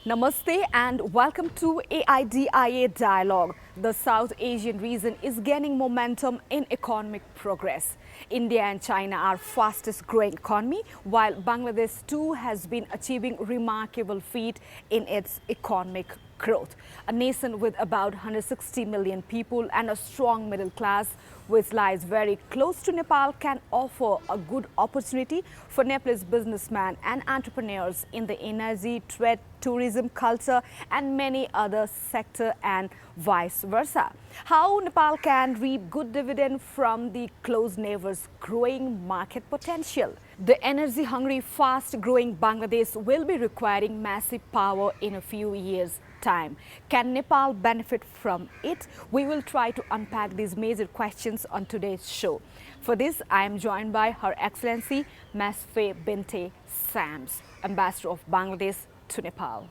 Namaste and welcome to AIDIA Dialogue. The South Asian region is gaining momentum in economic progress. India and China are fastest growing economy, while Bangladesh too has been achieving remarkable feat in its economic growth. A nation with about 160 million people and a strong middle class, which lies very close to Nepal, can offer a good opportunity for Nepalese businessmen and entrepreneurs in the energy, trade, tourism, culture and many other sectors and vice versa. How Nepal can reap good dividend from the close neighbors' growing market potential? The energy-hungry, fast-growing Bangladesh will be requiring massive power in a few years' time. Can Nepal benefit from it? We will try to unpack these major questions on today's show. For this, I am joined by Her Excellency Mashfee Binte Shams, Ambassador of Bangladesh to Nepal.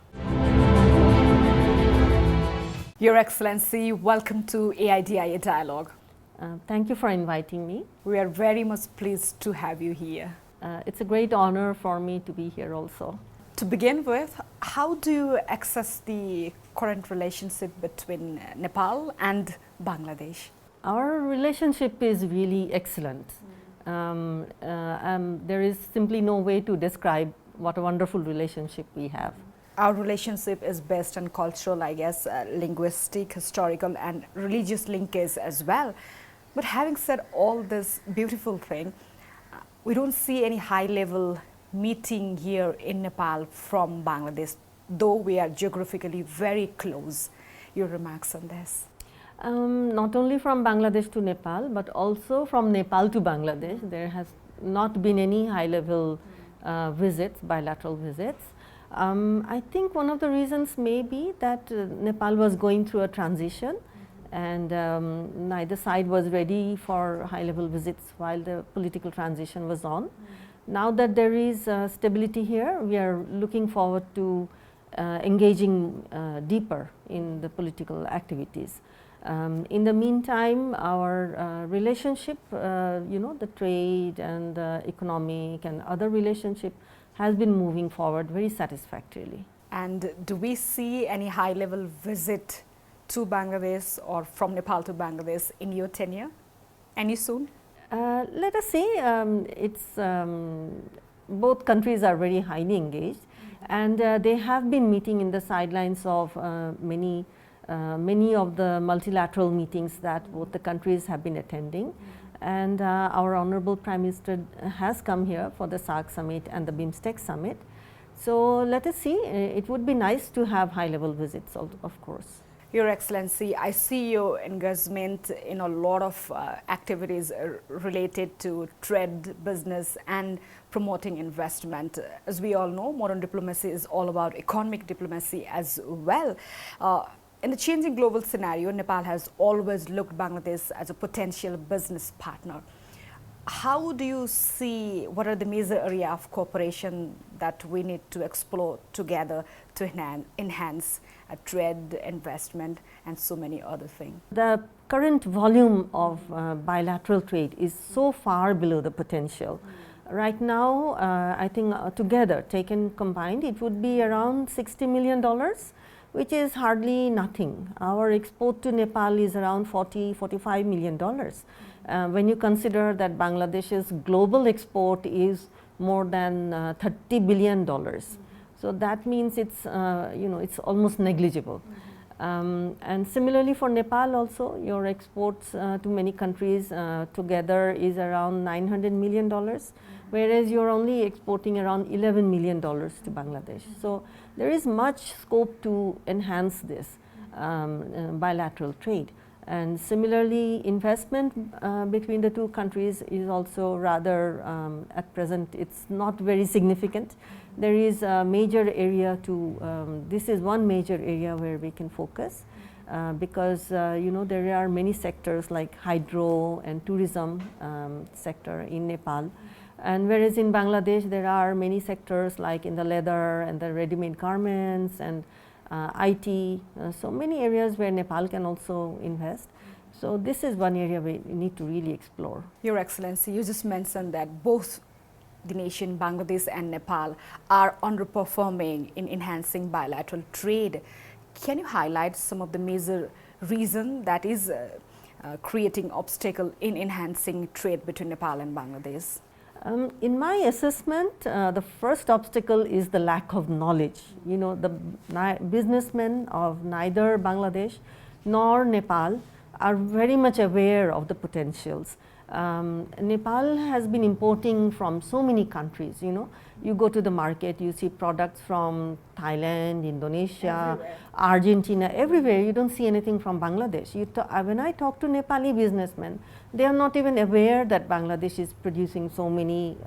Your Excellency, welcome to AIDIA Dialogue. Thank you for inviting me. We are very much pleased to have you here. It's a great honor for me to be here also. To begin with, how do you assess the current relationship between Nepal and Bangladesh? Our relationship is really excellent. There is simply no way to describe what a wonderful relationship we have. Our relationship is based on cultural, I guess, linguistic, historical and religious linkage as well. But having said all this beautiful thing, we don't see any high-level meeting here in Nepal from Bangladesh, though we are geographically very close. Your remarks on this? Not only from Bangladesh to Nepal, but also from Nepal to Bangladesh. There has not been any high-level visits, bilateral visits. I think one of the reasons may be that Nepal was going through a transition and neither side was ready for high-level visits while the political transition was on. Now that there is stability here, we are looking forward to engaging deeper in the political activities. In the meantime, our relationship, the trade and economic and other relationship has been moving forward very satisfactorily. And do we see any high-level visit to Bangladesh or from Nepal to Bangladesh in your tenure? Any soon? Let us say both countries are very highly engaged and they have been meeting in the sidelines of many of the multilateral meetings that both the countries have been attending. And our Honorable Prime Minister has come here for the SAARC Summit and the BIMSTEC Summit. So let us see, it would be nice to have high-level visits, of course. Your Excellency, I see your engagement in a lot of activities related to trade, business and promoting investment. As we all know, modern diplomacy is all about economic diplomacy as well. In the changing global scenario, Nepal has always looked Bangladesh as a potential business partner. How do you see, what are the major areas of cooperation that we need to explore together to enhance trade, investment and so many other things? The current volume of bilateral trade is so far below the potential. Right now, I think together, taken combined, it would be around $60 million, which is hardly nothing. Our export to Nepal is around $45 million. When you consider that Bangladesh's global export is more than $30 billion. So that means it's, it's almost negligible. And similarly for Nepal also, your exports to many countries together is around $900 million, whereas you're only exporting around $11 million to Bangladesh. So there is much scope to enhance this bilateral trade. And similarly, investment between the two countries is also rather, at present, it's not very significant. There is a major area to, this is one major area where we can focus because, there are many sectors like hydro and tourism sector in Nepal. And whereas in Bangladesh, there are many sectors like in the leather and the ready-made garments and IT, so many areas where Nepal can also invest. So this is one area we need to really explore. Your Excellency, you just mentioned that both the nation Bangladesh and Nepal are underperforming in enhancing bilateral trade. Can you highlight some of the major reasons that is creating obstacle in enhancing trade between Nepal and Bangladesh? In my assessment, the first obstacle is the lack of knowledge. You know, the businessmen of neither Bangladesh nor Nepal are very much aware of the potentials. Nepal has been importing from so many countries, you know. You go to the market, you see products from Thailand, Indonesia, everywhere. Argentina, everywhere. You don't see anything from Bangladesh. When I talk to Nepali businessmen, they are not even aware that Bangladesh is producing so many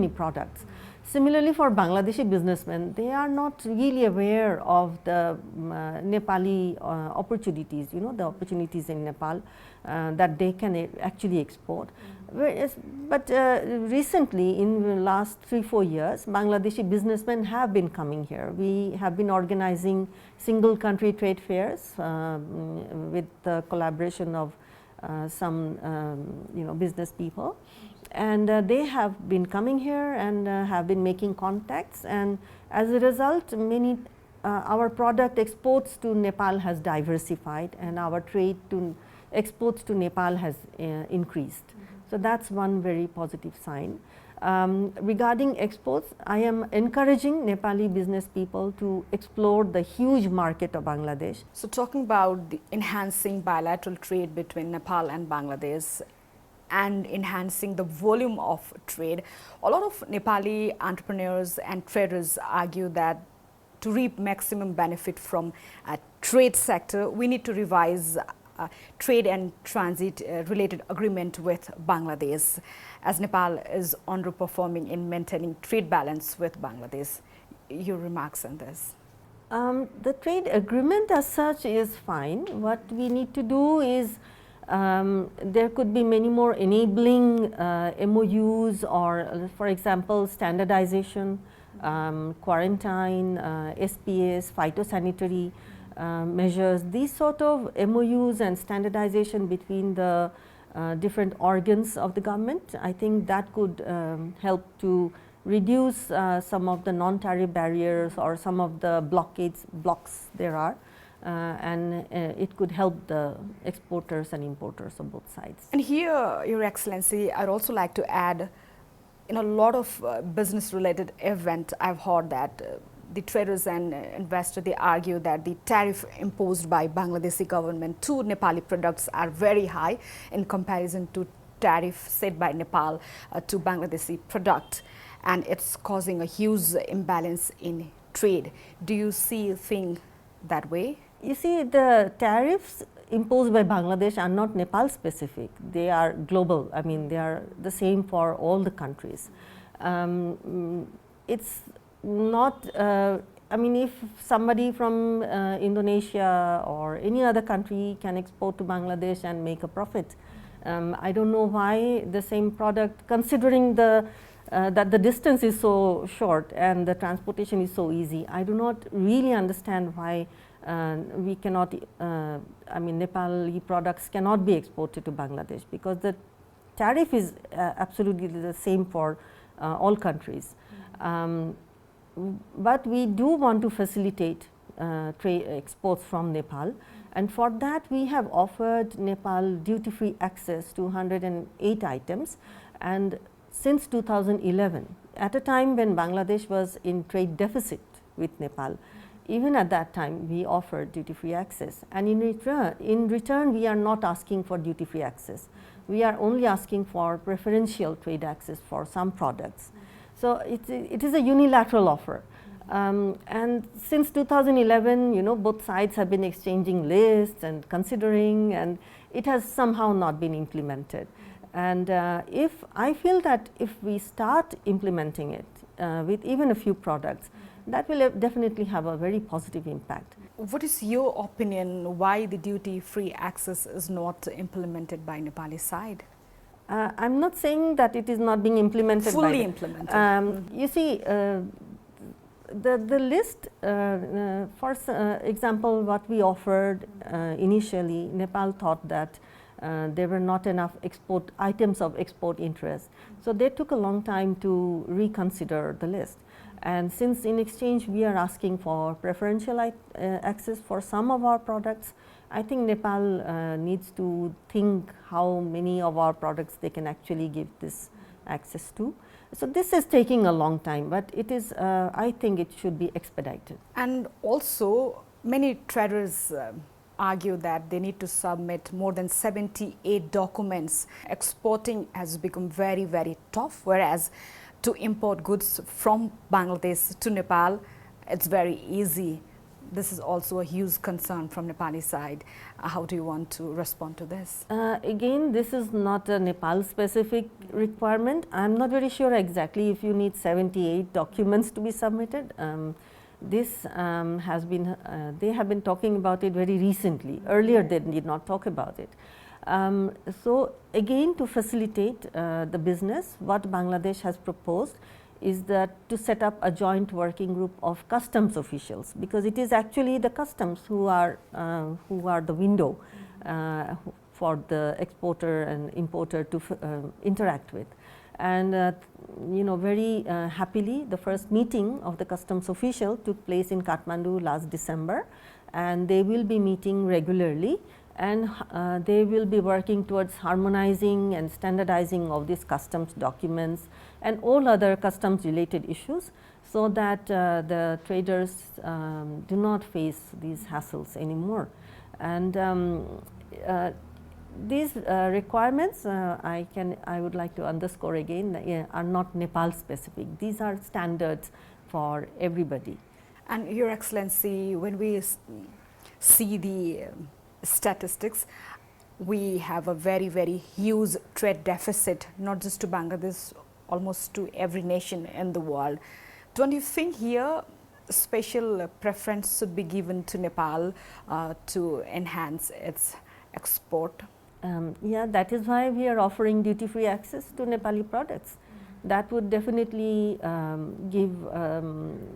products. Similarly, for Bangladeshi businessmen, they are not really aware of the Nepali opportunities, you know, the opportunities in Nepal that they can actually export. But recently, in the last 3-4 years, Bangladeshi businessmen have been coming here. We have been organizing single country trade fairs with the collaboration of some business people. And they have been coming here and have been making contacts, and as a result, our product exports to Nepal has diversified, and our trade to exports to Nepal has increased. So that's one very positive sign. Regarding exports, I am encouraging Nepali business people to explore the huge market of Bangladesh. So talking about the enhancing bilateral trade between Nepal and Bangladesh, and enhancing the volume of trade, a lot of Nepali entrepreneurs and traders argue that to reap maximum benefit from a trade sector, we need to revise trade and transit related agreement with Bangladesh, as Nepal is underperforming in maintaining trade balance with Bangladesh. Your remarks on this? The trade agreement as such is fine. What we need to do is there could be many more enabling MOUs, or for example standardization, quarantine, SPS, phytosanitary measures. These sort of MOUs and standardization between the different organs of the government, I think that could help to reduce some of the non-tariff barriers or some of the blocks there are. And it could help the exporters and importers of both sides. And here, Your Excellency, I'd also like to add, in a lot of business-related events, I've heard that the traders and investors, they argue that the tariff imposed by Bangladeshi government to Nepali products are very high in comparison to tariff set by Nepal to Bangladeshi product, and it's causing a huge imbalance in trade. Do you see a thing that way? You see, the tariffs imposed by Bangladesh are not Nepal specific. They are global. I mean, they are the same for all the countries. It's not, I mean, if somebody from Indonesia or any other country can export to Bangladesh and make a profit, I don't know why the same product, considering that the distance is so short and the transportation is so easy, I do not really understand why we cannot, I mean, Nepali products cannot be exported to Bangladesh, because the tariff is absolutely the same for all countries. But we do want to facilitate trade exports from Nepal, and for that we have offered Nepal duty-free access to 108 items, and since 2011, at a time when Bangladesh was in trade deficit with Nepal, even at that time we offered duty-free access, and in return we are not asking for duty-free access. We are only asking for preferential trade access for some products. So it is a unilateral offer. And since 2011, you know, both sides have been exchanging lists and considering, and it has somehow not been implemented. And if I feel that if we start implementing it with even a few products, that will definitely have a very positive impact. What is your opinion why the duty-free access is not implemented by Nepali side? I'm not saying that it is not being implemented. Fully implemented. You see, the list, for example, what we offered initially, Nepal thought that there were not enough export items of export interest. So they took a long time to reconsider the list. And since in exchange we are asking for preferential access for some of our products, I think Nepal needs to think how many of our products they can actually give this access to. So this is taking a long time, but it is, I think it should be expedited. And also many traders argue that they need to submit more than 78 documents. Exporting has become very, very tough, whereas to import goods from Bangladesh to Nepal, it's very easy. This is also a huge concern from Nepali side. How do you want to respond to this? Again, this is not a Nepal specific requirement. I'm not very sure exactly if you need 78 documents to be submitted. This has been, they have been talking about it very recently. Earlier they did not talk about it. So again, to facilitate the business, what Bangladesh has proposed is that to set up a joint working group of customs officials, because it is actually the customs who are the window for the exporter and importer to interact with. And you know, very happily, the first meeting of the customs official took place in Kathmandu last December, and they will be meeting regularly, and they will be working towards harmonizing and standardizing of these customs documents and all other customs related issues, so that the traders do not face these hassles anymore. And these requirements, I would like to underscore again, are not Nepal specific. These are standards for everybody. And Your Excellency, when we see the statistics, we have a very, very huge trade deficit, not just to Bangladesh, almost to every nation in the world. Don't you think here special preference should be given to Nepal to enhance its export? Yeah, that is why we are offering duty-free access to Nepali products. That would definitely give,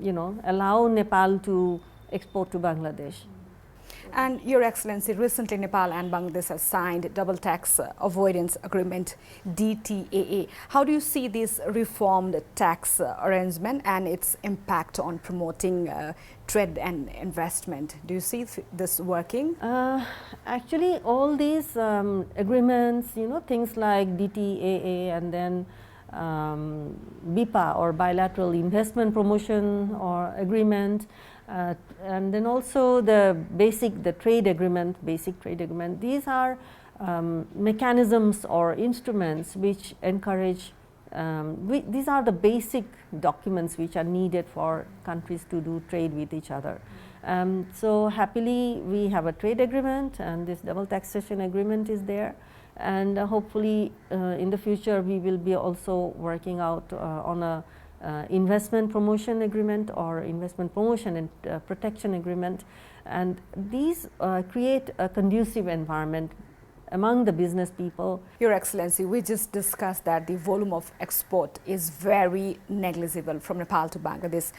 you know, allow Nepal to export to Bangladesh. And Your Excellency, recently Nepal and Bangladesh have signed double tax avoidance agreement, DTAA. How do you see this reformed tax arrangement and its impact on promoting trade and investment? Do you see this working? Actually, all these agreements, you know, things like DTAA and then BIPA or bilateral investment promotion or agreement, and then also the trade agreement, basic trade agreement. These are mechanisms or instruments which encourage, these are the basic documents which are needed for countries to do trade with each other. So happily we have a trade agreement, and this double taxation agreement is there, and hopefully in the future we will be also working out on a investment promotion agreement or investment promotion and protection agreement, and these create a conducive environment among the business people. Your Excellency, we just discussed that the volume of export is very negligible from Nepal to Bangladesh,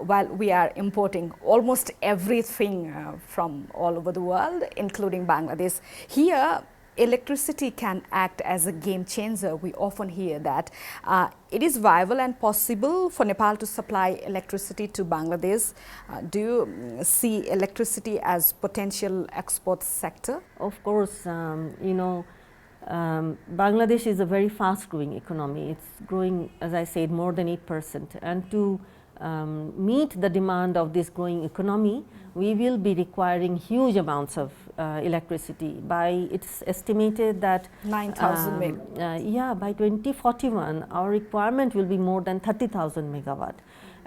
while we are importing almost everything from all over the world, including Bangladesh. Here, electricity can act as a game changer. We often hear that. It is viable and possible for Nepal to supply electricity to Bangladesh. Do you see electricity as potential export sector? Of course, you know, Bangladesh is a very fast growing economy. It's growing, as I said, more than 8%, and to meet the demand of this growing economy, we will be requiring huge amounts of electricity. It's estimated that 9,000 meg. Yeah, by 2041 our requirement will be more than 30,000 megawatt.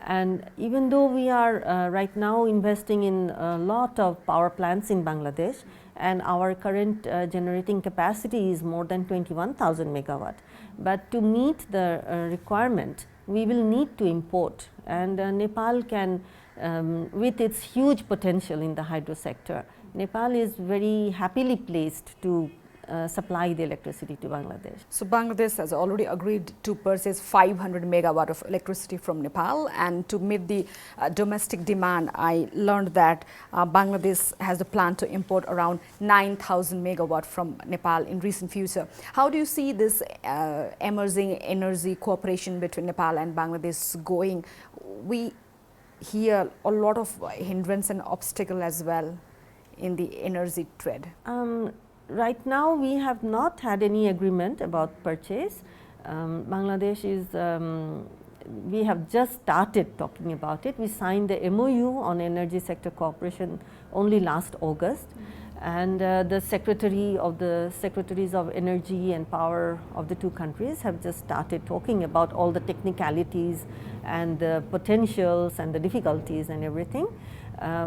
And even though we are right now investing in a lot of power plants in Bangladesh, and our current generating capacity is more than 21,000 megawatt, but to meet the requirement we will need to import, and Nepal can, with its huge potential in the hydro sector, Nepal is very happily placed to supply the electricity to Bangladesh. So Bangladesh has already agreed to purchase 500 megawatt of electricity from Nepal, and to meet the domestic demand, I learned that Bangladesh has a plan to import around 9,000 megawatt from Nepal in recent future. How do you see this emerging energy cooperation between Nepal and Bangladesh going? We hear a lot of hindrance and obstacle as well in the energy trade. Right now, we have not had any agreement about purchase. Bangladesh is, we have just started talking about it. We signed the MOU on energy sector cooperation only last August. And the Secretaries of Energy and Power of the two countries have just started talking about all the technicalities and the potentials and the difficulties and everything.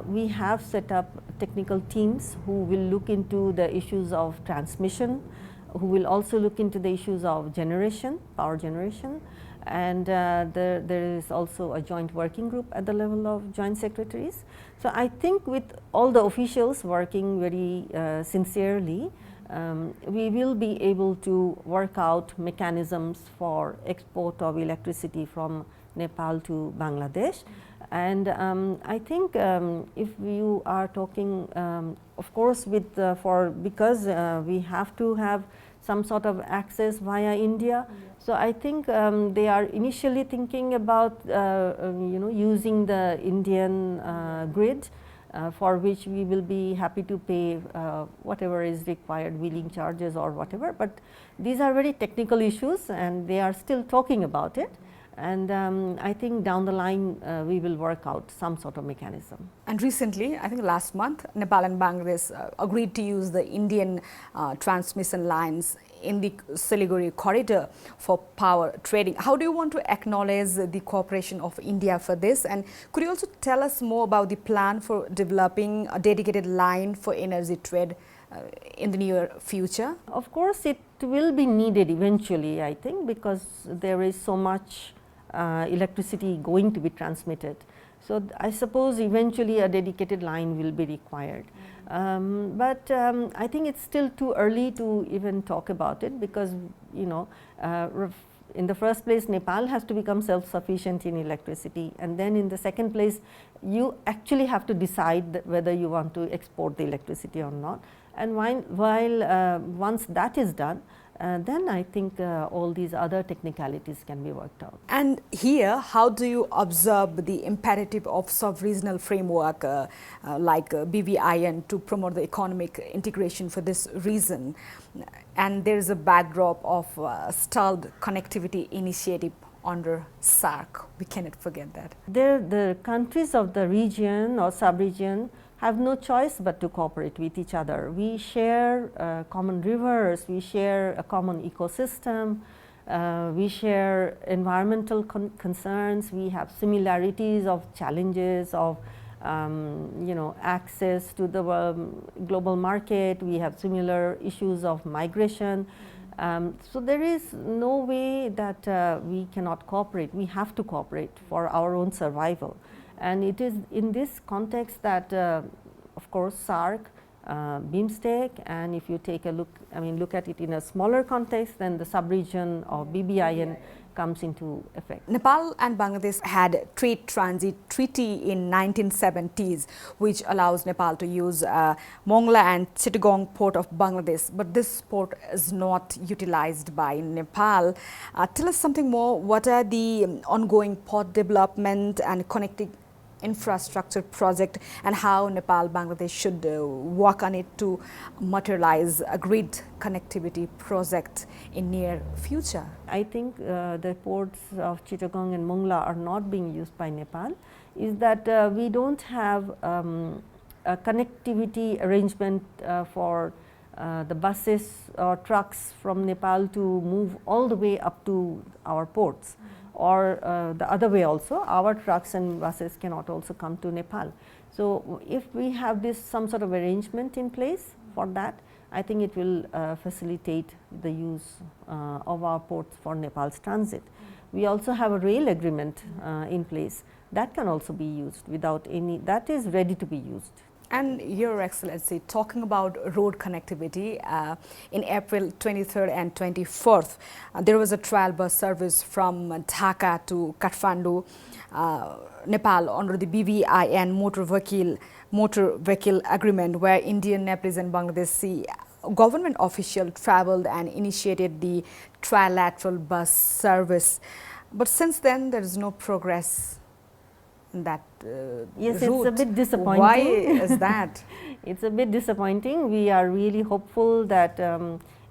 We have set up technical teams who will look into the issues of transmission, who will also look into the issues of generation, power generation, and there is also a joint working group at the level of joint secretaries. So I think with all the officials working very sincerely, we will be able to work out mechanisms for export of electricity from Nepal to Bangladesh. And I think if you are talking, of course, with because we have to have some sort of access via India. So I think they are initially thinking about using the Indian grid, for which we will be happy to pay whatever is required, wheeling charges or whatever. But these are very technical issues, and they are still talking about it. And I think down the line we will work out some sort of mechanism. And recently, I think last month, Nepal and Bangladesh agreed to use the Indian transmission lines in the Siliguri corridor for power trading. How do you want to acknowledge the cooperation of India for this? And could you also tell us more about the plan for developing a dedicated line for energy trade in the near future? Of course, it will be needed eventually, I think, because there is so much electricity going to be transmitted. So I suppose eventually a dedicated line will be required. But I think it's still too early to even talk about it, because in the first place, Nepal has to become self-sufficient in electricity, and then in the second place, you actually have to decide whether you want to export the electricity or not. And once that is done, then I think all these other technicalities can be worked out. And here, how do you observe the imperative of sub-regional framework like BVIN to promote the economic integration for this region? And there is a backdrop of stalled connectivity initiative under SAARC. We cannot forget that. The countries of the region or sub-region have no choice but to cooperate with each other. We share common rivers, we share a common ecosystem, we share environmental concerns, we have similarities of challenges of access to the global market, we have similar issues of migration. So there is no way that we cannot cooperate. We have to cooperate for our own survival. And it is in this context that, of course, SAARC, BIMSTEC, and if you take a look at it in a smaller context, then the sub-region of BVIN comes into effect. Nepal and Bangladesh had trade transit treaty in 1970s, which allows Nepal to use Mongla and Chittagong port of Bangladesh, but this port is not utilized by Nepal. Tell us something more. What are the ongoing port development and connecting infrastructure project, and how Nepal, Bangladesh should work on it to materialize a grid connectivity project in near future? I think the ports of Chittagong and Mongla are not being used by Nepal, is that we don't have a connectivity arrangement for the buses or trucks from Nepal to move all the way up to our ports. Or the other way also, our trucks and buses cannot also come to Nepal. So if we have some sort of arrangement in place for that, I think it will facilitate the use of our ports for Nepal's transit. We also have a rail agreement in place that can also be used without any, that is ready to be used. And Your Excellency, talking about road connectivity, in April 23rd and 24th, there was a trial bus service from Dhaka to Kathmandu, Nepal under the BVIN motor vehicle agreement, where Indian, Nepalese and Bangladeshi government officials traveled and initiated the trilateral bus service. But since then, there is no progress in that yes, route. it's a bit disappointing. Why is that? It's a bit disappointing. We are really hopeful that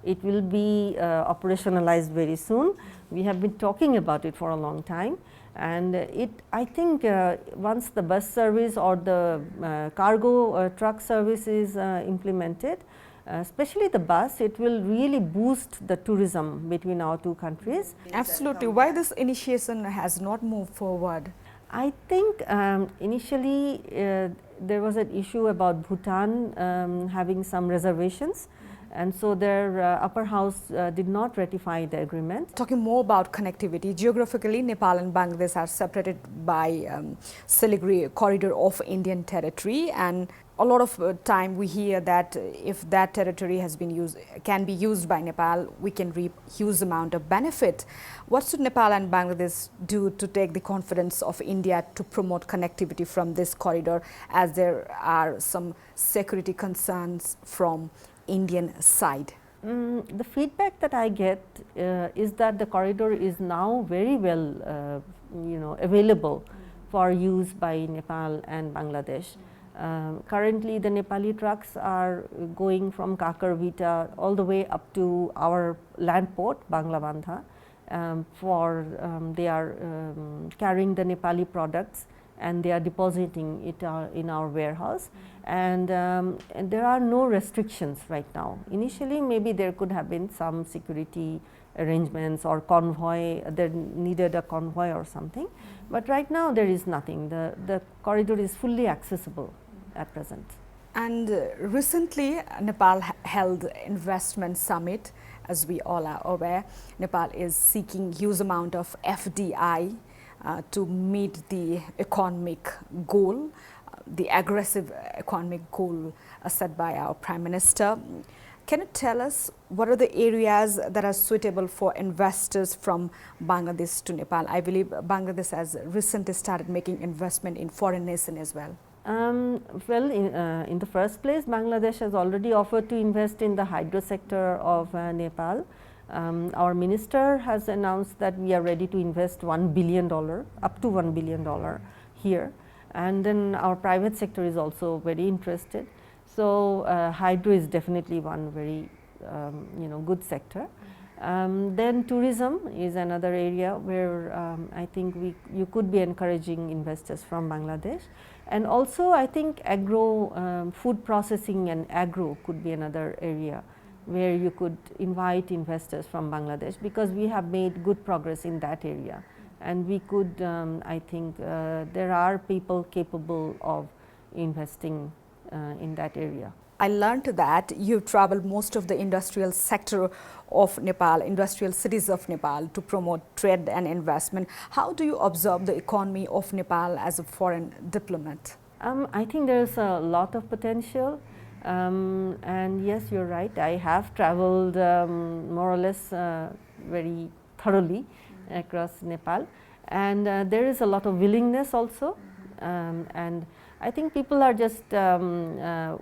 it will be operationalized very soon. We have been talking about it for a long time, and I think once the bus service or the cargo truck service is implemented, especially the bus, it will really boost the tourism between our two countries. Absolutely. Why this initiation has not moved forward? I think initially there was an issue about Bhutan having some reservations, and so their upper house did not ratify the agreement. Talking more about connectivity, geographically Nepal and Bangladesh are separated by Siliguri corridor of Indian territory, and a lot of time we hear that if that territory can be used by Nepal, we can reap huge amount of benefit. What should Nepal and Bangladesh do to take the confidence of India to promote connectivity from this corridor, as there are some security concerns from Indian side? The feedback that I get is that the corridor is now very well available for use by Nepal and Bangladesh. Currently the Nepali trucks are going from Kakarvita all the way up to our land port Banglabandha. They are carrying the Nepali products and they are depositing it in our warehouse, and there are no restrictions right now. Initially maybe there could have been some security arrangements or convoy, there needed a convoy or something, but right now there is nothing. The corridor is fully accessible at present. And recently Nepal held investment summit. As we all are aware, Nepal is seeking huge amount of FDI to meet the economic goal, the aggressive economic goal set by our Prime Minister. Can you tell us what are the areas that are suitable for investors from Bangladesh to Nepal? I believe Bangladesh has recently started making investment in foreign nation as well. Well, in the first place, Bangladesh has already offered to invest in the hydro sector of Nepal. Our minister has announced that we are ready to invest $1 billion, up to $1 billion here, and then our private sector is also very interested. So hydro is definitely one very good sector. Then tourism is another area where I think you could be encouraging investors from Bangladesh, and also I think agro, food processing and agro could be another area where you could invite investors from Bangladesh, because we have made good progress in that area, and we could I think there are people capable of investing in that area. I learned that you traveled most of the industrial sector of Nepal, industrial cities of Nepal, to promote trade and investment. How do you observe the economy of Nepal as a foreign diplomat? I think there is a lot of potential, and yes, you're right. I have traveled more or less very thoroughly across Nepal, and there is a lot of willingness also, and I think people are just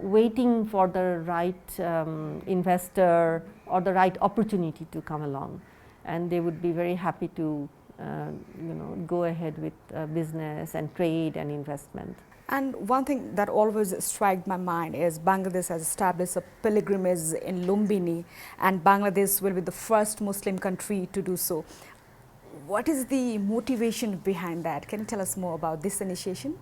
waiting for the right investor or the right opportunity to come along, and they would be very happy to go ahead with business and trade and investment. And one thing that always struck my mind is Bangladesh has established a pilgrimage in Lumbini, and Bangladesh will be the first Muslim country to do so. What is the motivation behind that? Can you tell us more about this initiation?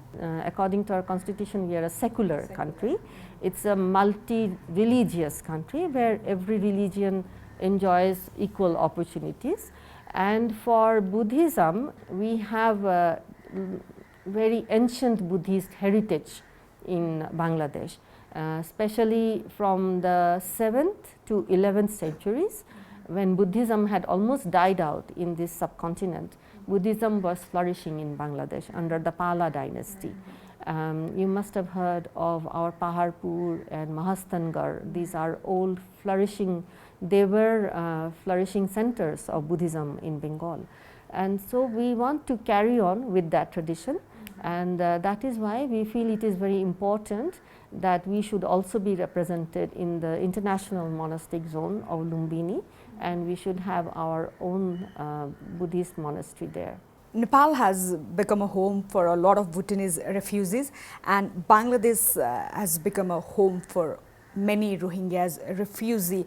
According to our constitution, we are a secular country. It's a multi-religious country where every religion enjoys equal opportunities. And for Buddhism, we have a very ancient Buddhist heritage in Bangladesh, especially from the 7th to 11th centuries. When Buddhism had almost died out in this subcontinent, Buddhism was flourishing in Bangladesh under the Pala dynasty. You must have heard of our Paharpur and Mahastangar. These are old flourishing, they were flourishing centers of Buddhism in Bengal. And so we want to carry on with that tradition, and that is why we feel it is very important that we should also be represented in the international monastic zone of Lumbini, and we should have our own Buddhist monastery there. Nepal has become a home for a lot of Bhutanese refugees, and Bangladesh has become a home for many Rohingyas refugees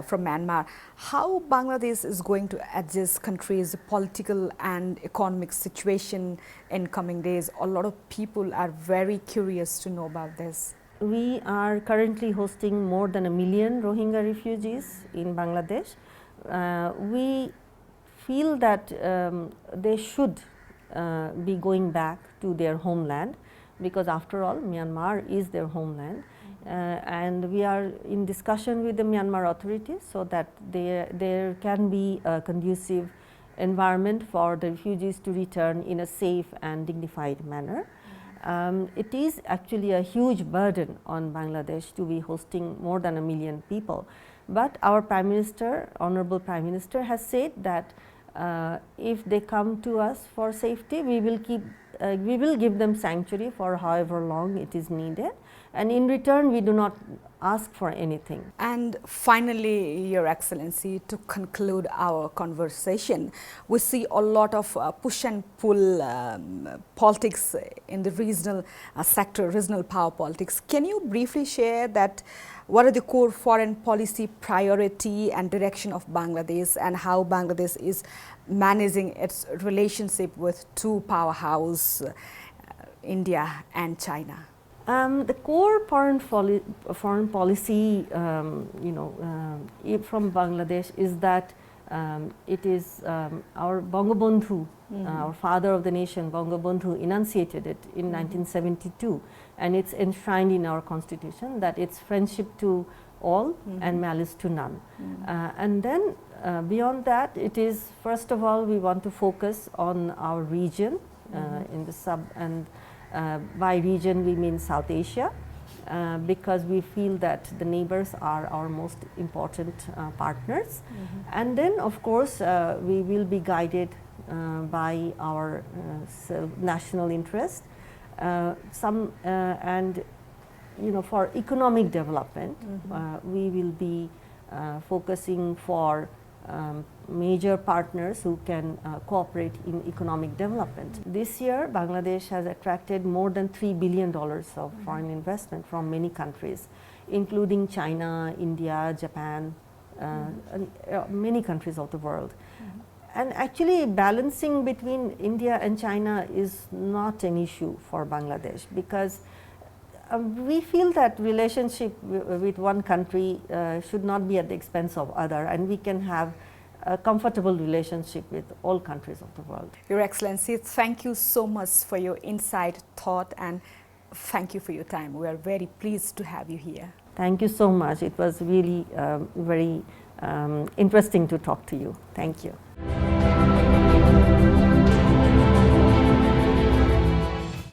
from Myanmar. How Bangladesh is going to adjust country's political and economic situation in coming days? A lot of people are very curious to know about this. We are currently hosting more than 1 million Rohingya refugees in Bangladesh. We feel that they should be going back to their homeland, because after all Myanmar is their homeland, and we are in discussion with the Myanmar authorities so that there can be a conducive environment for the refugees to return in a safe and dignified manner. It is actually a huge burden on Bangladesh to be hosting more than 1 million people, but our Prime Minister, Honorable Prime Minister, has said that if they come to us for safety, we will give them sanctuary for however long it is needed, and in return we do not ask for anything. And finally, Your Excellency, to conclude our conversation, we see a lot of push and pull politics in the regional sector, regional power politics. Can you briefly share that what are the core foreign policy priority and direction of Bangladesh, and how Bangladesh is managing its relationship with two powerhouses, India and China? The core foreign policy, from Bangladesh is that it is our Bangabandhu, our father of the nation, Bangabandhu, enunciated it in 1972, and it's enshrined in our constitution that it's friendship to all and malice to none. And then beyond that, it is, first of all, we want to focus on our region in the and by region we mean South Asia, because we feel that the neighbors are our most important partners. And then of course we will be guided by our national interest, and for economic development we will be focusing for major partners who can cooperate in economic development. This year Bangladesh has attracted more than $3 billion of foreign investment from many countries, including China, India, Japan, and many countries of the world. And actually balancing between India and China is not an issue for Bangladesh, because we feel that relationship with one country should not be at the expense of other, and we can have a comfortable relationship with all countries of the world. Your Excellency, thank you so much for your insight, thought, and thank you for your time. We are very pleased to have you here. Thank you so much. It was really very interesting to talk to you. Thank you.